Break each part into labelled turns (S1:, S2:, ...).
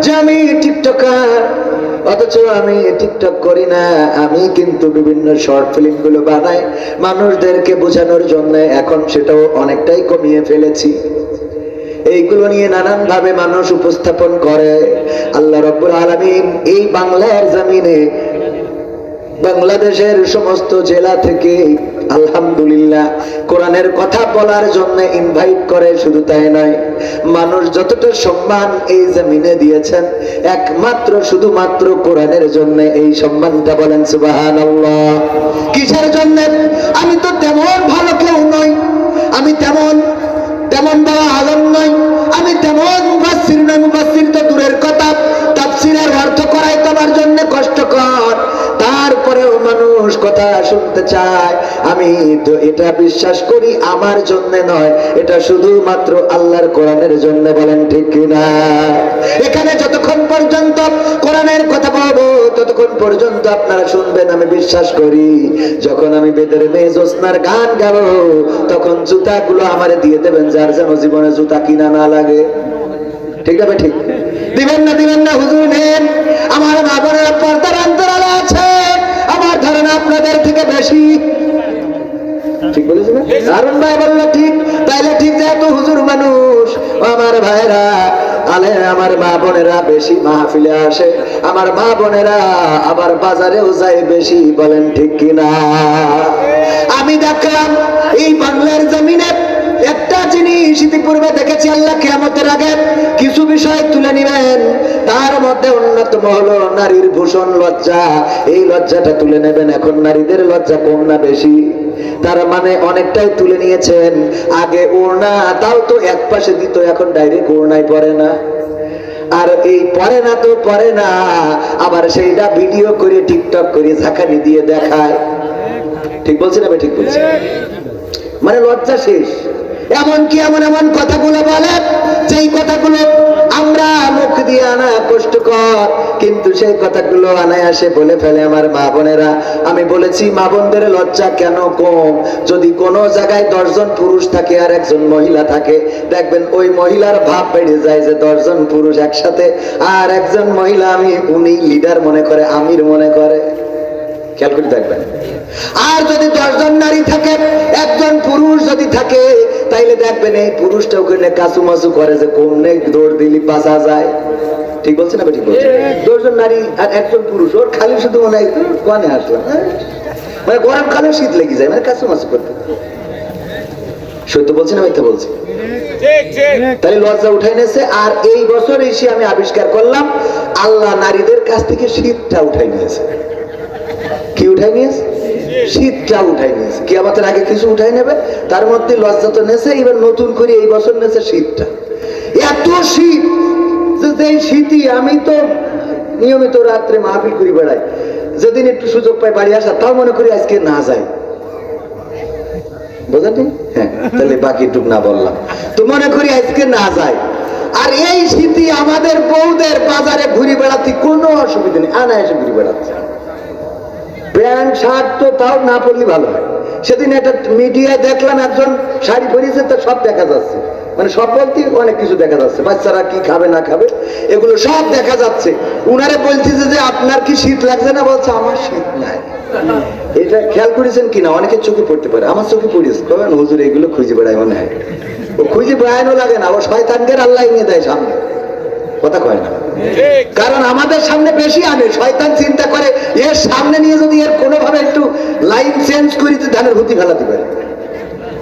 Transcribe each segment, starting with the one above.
S1: যে আমি টিকটকার, অথচ আমি টিকটক করি না। আমি কিন্তু বিভিন্ন শর্ট ফিল্ম গুলো বানাই মানুষদেরকে বোঝানোর জন্য। এখন সেটাও অনেকটাই কমিয়ে ফেলেছি। এইগুলো নিয়ে নানান ভাবে মানুষ উপস্থাপন করে। আল্লাহ রাব্বুল আলামিন এই বাংলার জমিনে বাংলাদেশের সমস্ত জেলা থেকে আলহামদুলিল্লাহ কোরআনের কথা বলার জন্য ইনভাইট করে। শুধু তাই নয়, মানুষ যতটা সম্মান এই জমিনে দিয়েছেন একমাত্র শুধুমাত্র কোরআনের জন্য এই সম্মানটা। বলেন সুবহানাল্লাহ। কিসের জন্য? আমি তো তেমন ভালো কেউ নই, আমি তেমন বড় আলেম নই, আমি তেমন মুফাসসির নই। মুফাসসির তো দূরের কথা, তাফসীরের অর্থ করাই তোমার জন্য কষ্টকর। তারপরেও মানুষ কথা শুনতে চায়। আমি তো এটা বিশ্বাস করি আমার জন্য নয়, এটা শুধুমাত্র আল্লাহর কোরআনের জন্য। বলেন ঠিক কিনা? এখানে যতক্ষণ পর্যন্ত কোরআনের কথা বলবো ততক্ষণ পর্যন্ত আপনারা শুনবেন। আমি বিশ্বাস করি যখন আমি বেদের মেয়ে জোসনার গান গাবো তখন জুতাগুলো আমারে দিয়ে দেবেন, যার যেন জীবনে জুতা কিনা না লাগে। ঠিক আছে? ঠিক দিবেন না হুজুর নেন। আমার মা বোনেরা পর্দার অন্তরালে আছে, আমার ধারণা আপনাদের থেকে বেশি। ঠিক বলেছেন? হারুন ভাই বললো ঠিক, তাইলে ঠিক। যেহেতু হুজুর মানুষ, আমার ভাইরা আলে আমার মা বোনেরা বেশি মাহফিলে আসে, আমার মা বোনেরা আবার বাজারেও যায় বেশি। বলেন ঠিক কিনা? আমি দেখলাম এই বাংলার জমিনে একটা জিনিস ইতিপূর্বে দেখেছি, আল্লাহ কিয়ামতের আগে কিছু বিষয় তুলে নিবেন। তার মধ্যে অন্যতম হলো নারীর ভূষণ লজ্জা। এই লজ্জাটা তুলে নেবেন। এখন নারীদের লজ্জা কম না বেশি? তার মানে অনেকটাই তুলে নিয়েছেন। আগে ওড়না তাও তো এক পাশে দিত, এখন ডাইরেক্ট ওড়নাই পরে না। আর এই পরে না তো পরে না, আবার সেইটা ভিডিও করে টিকটক করে ঝাঁকানি দিয়ে দেখায়। ঠিক বলছি না? ঠিক বলছি? মানে লজ্জা শেষ। এমনকি এমন কথাগুলো বলে যেই কথাগুলো আমরা মুখ দিয়ে আনা কষ্টকর, কিন্তু সেই কথাগুলো অনায়াসে বলে ফেলে আমার মা বোনেরা। আমি বলেছি মা বোনদের লজ্জা কেন কম? যদি কোনো জায়গায় 10 জন পুরুষ থাকে আর একজন মহিলা থাকে, দেখবেন ওই মহিলার ভাব বেড়ে যায় যে 10 জন পুরুষ একসাথে, আর একজন মহিলা উনি লিডার মনে করে, আমির মনে করে। খেয়াল করে দেখবেন। আর যদি 10 জন নারী থাকে, একজন পুরুষ যদি থাকে, তাইলে দেখবেন এই পুরুষটা ওখানে কাচুমাচু করে যে কমনে দৌড় দিলি বাঁচা যায়। ঠিক বলছে না? ঠিক বলছে? 10 জন নারী আর একজন পুরুষ, ওর খালি শুধু মনে হয় কোনে আসলাম, মানে গরমকালে শীত লেগে যায়, মানে কাচুমাচু করতে। সত্য বলছি না মিথ্যা বলছি? তাহলে লজ্জা উঠাই নিয়েছে। আর এই বছর এসে আমি আবিষ্কার করলাম আল্লাহ নারীদের কাছ থেকে শীতটা উঠাই নিয়েছে। কি উঠাই নিয়েছে? শীতটা উঠাই নিয়েছে। কিয়ামতের আগে কিছু উঠাই নেবে, তার মধ্যে লজ্জা তো নেছে, এবার নতুন করে এই বছর নেছে শীতটা। এত শীত যে শীতই আমি তো নিয়মিত রাত্রে মাহফিল করে বেড়াই, যেদিন একটু সুযোগ পাই বাড়ি আসা, তাও মনে করি আজকে না যাই। বোঝানি? হ্যাঁ, তাহলে বাকি টুক না বললাম তো মনে করি আজকে না যাই। আর এই শীতই আমাদের বউদের বাজারে ঘুরে বেড়াতে কোনো অসুবিধা নেই, আনায়াসে ঘুরে বেড়াচ্ছে। প্যান্ট শার্ট তো তাও না পরলে ভালো হয়। সেদিন একটা মিডিয়ায় দেখলাম একজন শাড়ি পরিয়েছে, তো সব দেখা যাচ্ছে, মানে সব বলতে অনেক কিছু দেখা যাচ্ছে। বাচ্চারা কি খাবে না খাবে এগুলো সব দেখা যাচ্ছে। উনারে বলতেছে যে আপনার কি শীত লাগছে না? বলছে আমার শীত নাই। এটা খেয়াল করেছেন কিনা? অনেকের চোখে পড়তে পারে, আমার চোখে পড়েছে। কবেন হুজুর এগুলো খুঁজে বেড়ায় মনে হয়। ও খুঁজে বেড়ানো লাগে না, ও শয়তানদের আল্লাহ নিয়ে দেয় সামনে। কথা কয় না? কারণ আমাদের সামনে বেশি আনে। শয়তান চিন্তা করে এর সামনে নিয়ে যদি এর কোনোভাবে একটু লাইন চেঞ্জ করিতে ধানের হুতি ফেলাতে পারে।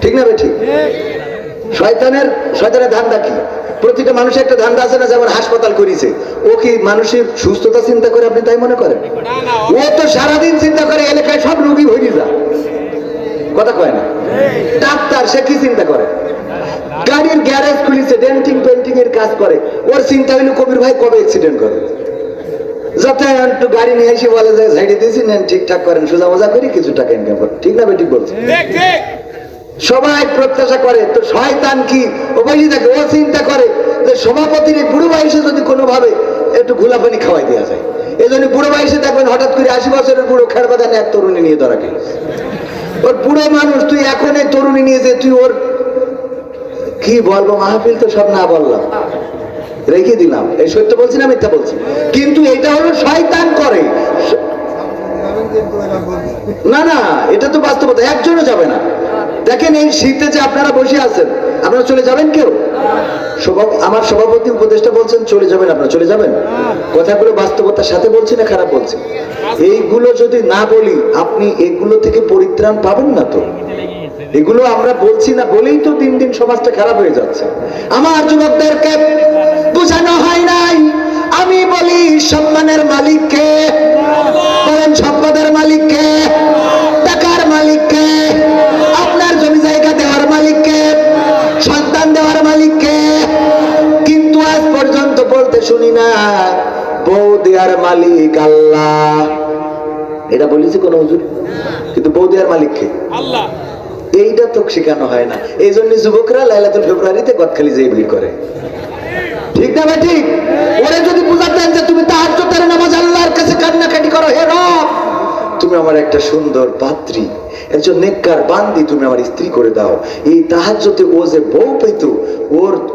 S1: ঠিক না? ঠিক। শয়তানের ধান্দা কি? প্রতিটা মানুষের একটা ধান্দা আছে না? যেমন হাসপাতাল করেছে, ও কি মানুষের সুস্থতা চিন্তা করে আপনি তাই মনে করেন? ও তো সারাদিন চিন্তা করে এলাকায় সব রোগী ভরে যা। কথা কয় না? ডাক্তার সে কি চিন্তা করে? গাড়ির গ্যারেজ খুলিছে, ডেন্টিং পেন্টিং এর কাজ করে, ওর চিন্তা হইলো কবির ভাই কবে অ্যাক্সিডেন্ট করে, যাতে একটু গাড়ি নিয়ে এসে বলে যে ঝাড়ি দিয়েছি নেন ঠিকঠাক করেন, সোজা মজা করি কিছু টাকা ইনকাম করেন। ঠিক না? ঠিক বলছে? সবাই প্রত্যাশা করে। তো শয়তান কি ও বলি দেখে, ও চিন্তা করে যে সভাপতির বুড়ো বয়সে যদি কোনোভাবে একটু গোলাপানি খাওয়াই দেওয়া যায়। এই জন্য বুড়ো বয়সে দেখবেন হঠাৎ করে 80 বছরের বুড়ো খেড় বাগানে এক তরুণী নিয়ে ধরা খেয়ে। ওর বুড়ো মানুষ, তুই এখন এই তরুণী নিয়ে যে তুই ওর কি বলবো, মাহফিল তো সব না বললাম। রেখে দিলাম। এই সত্য বলছি না মিথ্যা বলছি? কিন্তু এটা হলো শয়তান করে। না না, এটা তো বাস্তবতা, একজনও যাবে না। দেখেন এই শীতে যে আপনারা বসে আছেন, আপনারা চলে যাবেন কেউ? আমার সভাপতি উপদেষ্টা বলছেন চলে যাবেন, আপনারা চলে যাবেন? কথাগুলো বাস্তবতার সাথে বলছি না খারাপ বলছি? এইগুলো যদি না বলি আপনি এগুলো থেকে পরিত্রাণ পাবেন না। তো এগুলো আমরা বলছি না বলেই তো দিন দিন সমাজটা খারাপ হয়ে যাচ্ছে। আমার যুবকদেরকে বোঝানো হয় নাই। আমি বলি সম্মানের মালিককে, বলেন সম্পদের মালিককে, টাকার মালিককে, আপনার জমি জায়গা দেওয়ার মালিককে, সন্তান দেওয়ার মালিককে। কিন্তু আজ পর্যন্ত বলতে শুনি না বউ দেওয়ার মালিক আল্লাহ। এটা বলেছি কোন হুজুর? কিন্তু বউ দেওয়ার মালিককে আল্লাহ, এইটা তো শেখানো হয় না। এই জন্য যুবকরা লাইলাতুল ফেব্রুয়ারিতে গদখালি যেয়ে ভিড় করে। ঠিক না ভাই? ঠিক। ওরে যদি বুঝাতেন যে তুমি তাহাজ্জুদের নামাজ আল্লাহর কাছে কান্নাকাটি করো, হে রব তুমি আমার একটা সুন্দর পাত্রী, একজন নেককার বান্দি তুমি আমার স্ত্রী করে দাও, এই তাহাজ্জুদে ও যে বউ পেত,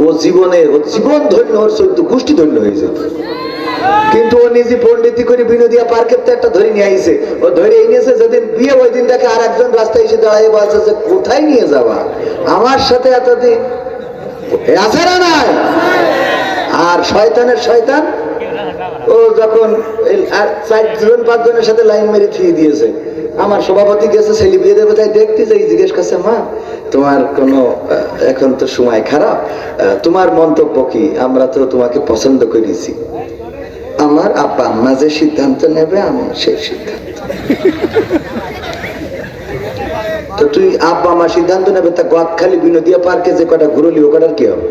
S1: ও জীবনে ওর জীবন ধন্য, ওর চরিত্র গোষ্ঠী ধন্য হয়ে যেত। কিন্তু ও নিজে পণ্ডিতি করে বিনোদিয়া পার্কের তো একটা ধরে নিয়ে আইছে। ও ধরে এনেছে যেদিন বিয়ে, ওই দিন দেখে আর একজন রাস্তায় এসে দাঁড়িয়ে বলছে যে কোথায় নিয়ে যাবা, আমার সাথে এতদিন আছে না নাই? আর শয়তানের শয়তান, ও যখন 4-5 জনের সাথে লাইন মেরে থিয়ে দিয়েছে। আমার সভাপতি গেছে ছেলে বিয়ে দেবে, তাই দেখতে যাই, জিজ্ঞেস করছে মা তোমার কোনো এখন তো সময় খারাপ, তোমার মন্তব্য কি? আমরা তো তোমাকে পছন্দ করেছি। আমার আব্বা আম্মা যে সিদ্ধান্ত নেবে আমি সেই সিদ্ধান্ত। তো তুই আব্বা আমার সিদ্ধান্ত নেবে, তা গদখালি বিনোদিয়া পার্কে যে কটা ঘুরলি ও কটার কি হবে?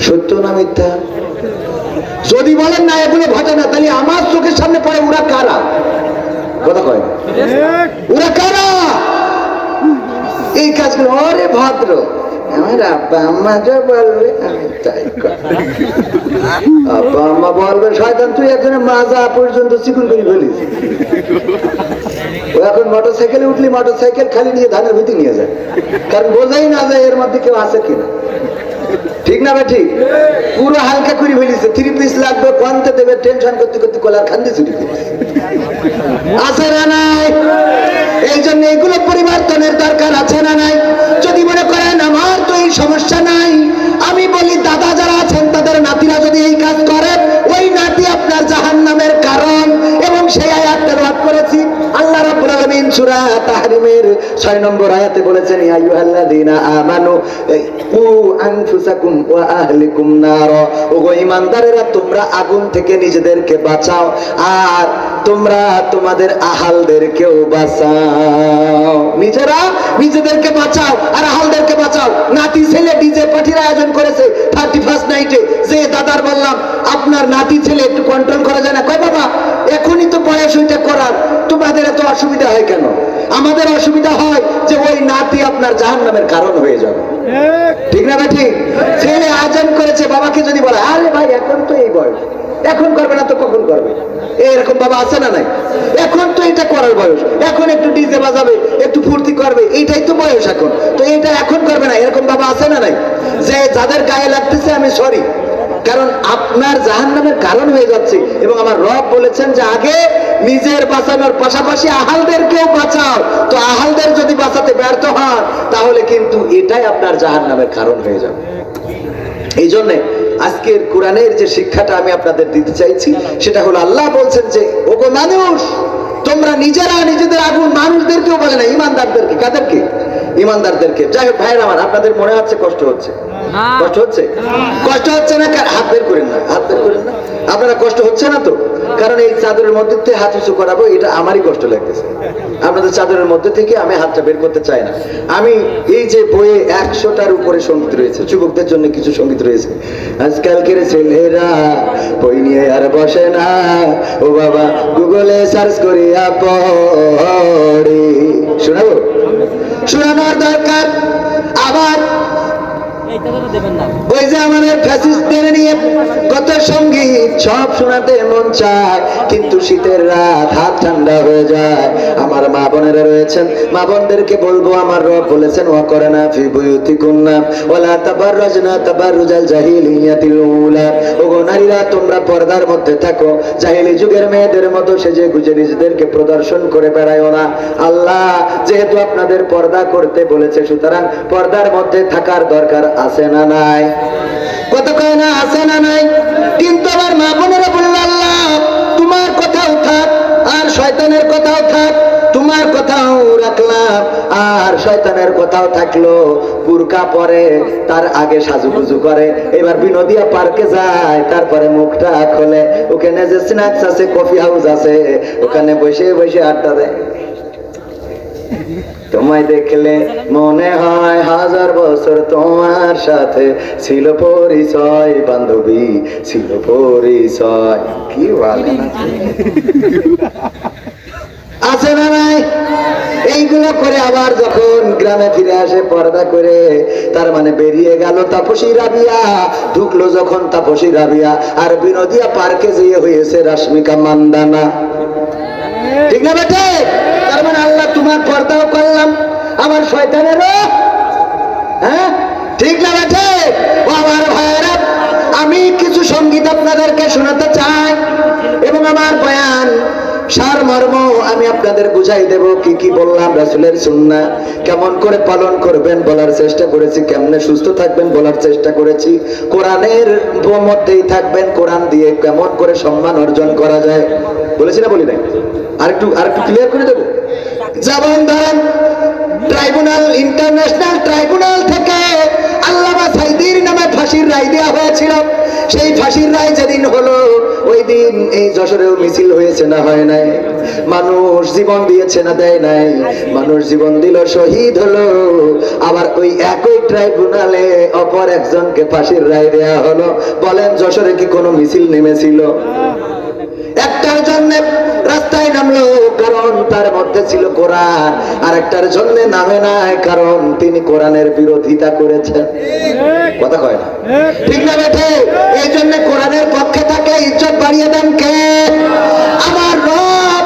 S1: সত্য না মিথ্যা? যদি বলেন না এগুলো ঘটে না, তাহলে আমার চোখের সামনে পড়ে ওরা কারা? কথা কয় না, ওরা কারা এই কাজগুলো? ওরে ভদ্র, আমার আব্বা আম্মা যা বলবে আমি তাই করব। আব্বা আম্মা বলবে শয়তান তুই একজনের মাজা পর্যন্ত চিকুন করে ফেলিস। ও এখন মোটরসাইকেলে উঠলি মোটরসাইকেল খালি নিয়ে ধানের ভিতরে নিয়ে যায়, কারণ বোঝাই না যায় এর মধ্যে কেউ আছে কিনা। ঠিক না ভাই? ঠিক। পুরো হালকা করে ফেলিছে, 3 পিস লাগবে কোনতে দেবে টেনশন করতে করতে কলার খান্দি চুরি আছে না নাই? এই জন্য এগুলো পরিবর্তনের দরকার আছে না নাই? যদি মনে করেন আমার তো এই সমস্যা নাই, আমি বলি দাদা যারা আছেন তাদের নাতিরা যদি এই কাজ করে, ওই নাতি আপনার জাহান্নামের কারণ। এবং সেই আয়াত তেলাওয়াত করেছি, আল্লাহ রাব্বুল আলামিন সূরা তাহরিমের 6 নম্বর আয়াতে বলেছেন ইয়া আইয়ুহাল্লাযীনা আমানু কু আনফুসাকুম ওয়া আহলিকুম নার, ওগো ঈমানদারেরা তোমরা আগুন থেকে নিজেদেরকে বাঁচাও আর তোমরা তোমাদের আহালদেরকেও বাঁচাও। নিজেরা নিজেদেরকে বাঁচাও আর আহালদেরকে বাঁচাও। নাতি ছেলে ডিজে পার্টির আয়োজন করেছে 31st নাইটে, যে দাদার বললাম আপনার নাতি ছেলে একটু কন্ট্রোল করা যায় না? কয় বাবা এখনই তো বয়স ওইটা করার, তোমাদের এত অসুবিধা হয় কেন? আমাদের অসুবিধা হয় যে ওই নাতি আপনার জাহান্নামের কারণ হয়ে যাবে। ঠিক না ভাই? ঠিক। ছেলে আয়োজন করেছে, বাবাকে যদি বলে আরে ভাই এখন তো এই বয়স, এখন করবে না তো কখন করবে? এরকম বাবা আছে না নাই? এখন তো এটা করার বয়স, এখন একটু ডিজে বাজাবে, একটু ফুর্তি করবে, এইটাই তো বয়স এখন, তো এটা এখন করবে না, এরকম বাবা আছে না নাই? যে যাদের গায়ে লাগতেছে আমি সরি, কারণ আপনার জাহান্নামের কারণ হয়ে যাচ্ছে। এবং আমার রব বলেছেন যে আগে নিজের বাঁচানোর পাশাপাশি আহালদেরকেও বাঁচাও। তো আহালদের যদি বাঁচাতে ব্যর্থ হন তাহলে কিন্তু এটাই আপনার জাহান্নামের কারণ হয়ে যাবে। এই জন্য আজকের কোরআনের যে শিক্ষাটা আমি আপনাদের দিতে চাইছি সেটা হলো, আল্লাহ বলছেন যে ওগো মানুষ তোমরা নিজেরা নিজেদের আগুন, মানুষদেরকেও বলে না, ইমানদারদেরকে। কাদেরকে? ইমানদারদেরকে। যাই হোক ভাইয়ের আমার, আপনাদের মনে হচ্ছে কষ্ট হচ্ছে? কষ্ট হচ্ছে? কষ্ট হচ্ছে না? হাত বের করেন না, হাত বের করেন না। আপনারা কষ্ট হচ্ছে না তো? কারণ এই চাদরের মধ্যে থেকে হাত উঁচু করাবো, এটা আমারই কষ্ট লাগতেছে। আপনাদের চাদরের মধ্যে থেকে আমি হাতটা বের করতে চাই না। আমি এই যে বইয়ে 100টার উপরে সঙ্গীত রয়েছে, যুবকদের জন্য কিছু সঙ্গীত রয়েছে। আজকালকের ছেলেরা বই নিয়ে আর বসে না, ও বাবা গুগলে সার্চ করিয়া পড়ে। শোনাবো? শোনানোর দরকার। আবার ওই যে আমাদের ফ্যাসিস্টদের নিয়ে কত সঙ্গীত সব শোনাতে মন চায়, কিন্তু শীতের রাত হাত ঠান্ডা হয়ে যায়। আমার মা বোনেরা রয়েছেন, মা বোনদেরকে বলবো, আমার রব বলেছেন ওয়াকরনা ফি বুয়ুতিকুন্না ওয়ালা তাবাররাজনা তাবাররুজাল জাহিলিয়াতিল উলা। ওগো নারীরা, তোমরা পর্দার মধ্যে থাকো, জাহিলি যুগের মেয়েদের মতো সেজে গুজে নিজেদেরকে প্রদর্শন করে বেড়ায়ও না। আল্লাহ যেহেতু আপনাদের পর্দা করতে বলেছে, সুতরাং পর্দার মধ্যে থাকার দরকার আছে না নাই? কত কয় না আছে না নাই? কিন্তু আমার মা বোনেরা বলল, আল্লাহ তোমার কথাও থাক আর শয়তানের কথাও থাক, তোমার কথাও রাখলাম আর শয়তানের কথাও থাকলো। বুরকা পরে, তার আগে সাজুগুজু করে, এবার বিনোদিয়া পার্কে যায়, তারপরে মুখটা খোলে, ওখানে যে স্ন্যাক্স আছে, কফি হাউস আছে, ওখানে বসে বসে আড্ডা দেয়। তোমায় দেখলে মনে হয় 1000 বছর তোমার সাথে ছিল পরিচয়, বান্ধবী ছিল পরিচয়। কি বলে আছে না নাই? এইগুলো করে আবার যখন গ্রামে ফিরে আসে পর্দা করে, তার মানে বেরিয়ে গেল তাপসী রাবিয়া, ঢুকলো যখন তাপসী রাবিয়া, আর বিনোদিয়া পার্কে যেয়ে হয়েছে রাশ্মিকা মান্দানা। ঠিক না বেটে? তার মানে আল্লাহ তোমার পর্দাও করলাম, আমার শয়তানেরও। হ্যাঁ, ঠিক না বেটে? ও আমার ভাইয়েরা, আমি কিছু সঙ্গীত আপনাদেরকে শোনাতে চাই এবং আমার বয়ান সারমর্ম আমি আপনাদের বুঝাই দেব। কি কি বললাম, রাসূলের সুন্নাহ কেমন করে পালন করবেন বলার চেষ্টা করেছি, কেমনে সুস্থ থাকবেন বলার চেষ্টা করেছি, কোরআনের মধ্যেই থাকবেন, কোরআন দিয়ে কেমন করে সম্মান অর্জন করা যায় বলেছি না বলি নাই? আরেকটু ক্লিয়ার করে দেবো। যেমন ধরেন, ট্রাইব্যুনাল, ইন্টারন্যাশনাল ট্রাইব্যুনাল থেকে আল্লামা সাঈদীর নামে ফাঁসির রায় দেওয়া হয়েছিল। সেই ফাঁসির রায় যেদিন হলো, ওই দিন এই যশোরেও মিছিল হয়েছে না হয় নাই? মানুষ জীবন দিয়েছে না দেয় নাই? মানুষ জীবন দিল, শহীদ হলো। আবার ওই একই ট্রাইব্যুনালে অপর একজনকে ফাঁসির রায় দেওয়া হলো। বলেন যশোরে কি কোনো মিছিল নেমেছিল? একটার জন্য রাস্তায় নামলো কারণ তার মধ্যে ছিল কোরআন, আর একটার জন্য নামে নাই কারণ তিনি কোরআনের বিরোধিতা করেছেন। কথা কয় না? ঠিক না বেঠে? এই জন্য কোরআনের পক্ষে থাকলে ইজ্জত বাড়িয়ে দেন কে? আমার রব।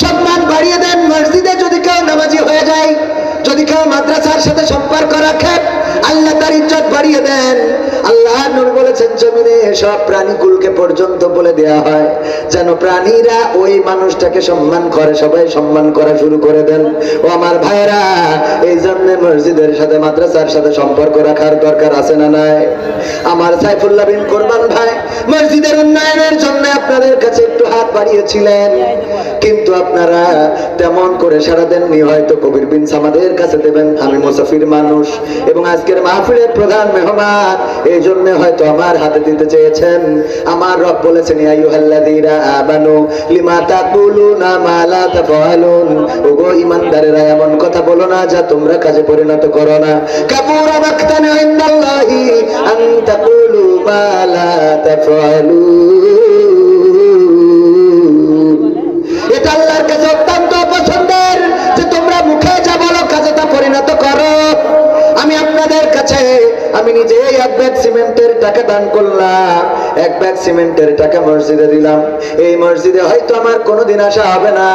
S1: সম্মান বাড়িয়ে দেন। মসজিদে যদি কেউ নামাজি হয়ে যায়, যদি কেউ মাদ্রাসার সাথে সম্পর্ক রাখে, আল্লাহ তার ইজ্জত বাড়িয়ে দেন। আল্লাহ নবী বলেছেন, জমিনে সব প্রাণীকুলকে পর্যন্ত বলে দেয়া হয় যেন প্রাণীরা ওই মানুষটাকে সম্মান করে, সবাই সম্মান করা শুরু করে দেন। ও আমার ভাইরা, এই জন্য মসজিদের সাথে মাদ্রাসার সাথে সম্পর্ক রাখার দরকার আছে না নাই? আমার সাইফুল্লাহ বিন কোরবান ভাই মসজিদের উন্নয়নের জন্য আপনাদের কাছে একটু হাত বাড়িয়েছিলেন, কিন্তু আপনারা তেমন করে সারা দেননি। হয়তো কবির বিন সামাদের কাছে দেবেন, আমি মুসাফির মানুষ এবং আজকের মাহফিলের প্রধান মেহমান, এই জন্য হয়তো আমার হাতে দিতে চেয়েছেন। আমার রব বলেছেন, ইয়া আইয়ুহাল্লাযীনা আমানু লিমা তাকুলুনা মা লা তাফআলুন। ওগো ঈমানদারেরা, এমন কথা বলো না যা তোমরা কাজে পরিণত করো না। কাবুরা মাকতান ইনদাল্লাহি আন তাকুলু মা লা তাফআলুন। এটা আল্লাহর কাছে অত্যন্ত পছন্দের যে তোমরা মুখে যা বলো কাজে তা পরিণত করো। আমি আপনাদের কাছে, আমি নিজেই 1 ব্যাগ সিমেন্টের টাকা দান করলাম, 1 ব্যাগ সিমেন্টের টাকা মসজিদে দিলাম। এই মসজিদে হয়তো আমার কোনোদিন আসা হবে না,